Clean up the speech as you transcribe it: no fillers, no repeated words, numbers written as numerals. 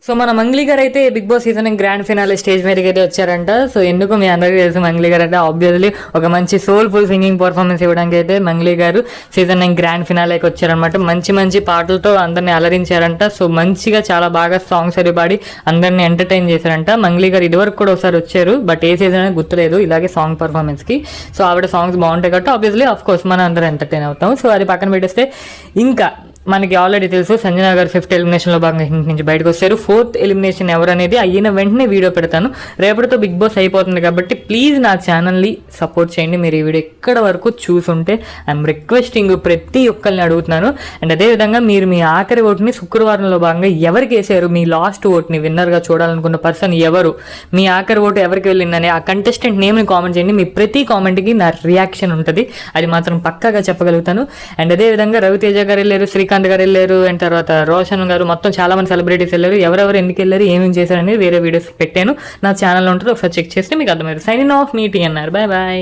So మన మంగ్లీ గారు అయితే big boss season grand finale stage మీదకి అయితే వచ్చారంట. సో ఎందుకు మీ అందరికీ తెలుసు, మంగ్లీ గారు అంటే ఆబ్వియస్లీ ఒక మంచి సోల్ఫుల్ సింగింగ్ పర్ఫార్మెన్స్ ఇవ్వడానికి అయితే మంగ్లీ గారు సీజన్ గ్రాండ్ ఫినాలేకి వచ్చారనమాట. మంచి మంచి పాటలతో అందరిని అలరించారంట. సో మంచిగా చాలా బాగా సాంగ్స్ అది పాడి అందరిని ఎంటర్టైన్ చేశారంట. మంగ్లీ గారు ఇదివరకు కూడా ఒకసారి వచ్చారు, బట్ ఏ సీజన్ అనేది గుర్తులేదు ఇలాగే సాంగ్ పర్ఫార్మెన్స్కి. సో ఆవిడ సాంగ్స్ బాగుంటాయి కాబట్టి ఆబ్వియస్లీ ఆఫ్ కోర్స్ మనం అందరం ఎంటర్టైన్ అవుతాం. సో అది పక్కన పెట్టేస్తే ఇంకా మనకి ఆల్రెడీ తెలుసు సంజన గారు 5th ఎలిమినేషన్లో భాగంగా ఇంటి నుంచి బయటకు వస్తారు. 4th ఎలిమినేషన్ ఎవరు అనేది అయిన వెంటనే వీడియో పెడతాను. రేపటితో బిగ్ బాస్ అయిపోతుంది కాబట్టి ప్లీజ్ నా ఛానల్ని సపోర్ట్ చేయండి. మీరు ఈ వీడియో ఎక్కడ వరకు చూసుంటే ఐఎమ్ రిక్వెస్టింగ్, ప్రతి ఒక్కరిని అడుగుతున్నాను. అండ్ అదేవిధంగా మీరు మీ ఆఖరి ఓటుని శుక్రవారంలో భాగంగా ఎవరికి వేసారు, మీ లాస్ట్ ఓట్ని విన్నర్గా చూడాలనుకున్న పర్సన్ ఎవరు, మీ ఆఖరి ఓటు ఎవరికి వెళ్ళిందని ఆ కంటెస్టెంట్ నేమ్ని కామెంట్ చేయండి. మీ ప్రతి కామెంట్కి నా రియాక్షన్ ఉంటుంది, అది మాత్రం పక్కాగా చెప్పగలుగుతాను. అండ్ అదేవిధంగా రవితేజ గారు వెళ్ళారు, శ్రీకాంత్ గారు వెళ్ళారు, అండ్ తర్వాత రోషన్ గారు, మొత్తం చాలా మంది సెలబ్రిటీస్ వెళ్ళారు. ఎవరెవరు ఎందుకు వెళ్ళారు, ఏమేమి చేశారనేది వేరే వీడియోస్ పెట్టాను, నా ఛానల్లో ఉంటుంది, ఒకసారి చెక్ చేస్తే మీకు అర్థమవుతుంది. సైనింగ్ ఆఫ్, మీ టీఎన్ఆర్, బాయ్ బాయ్.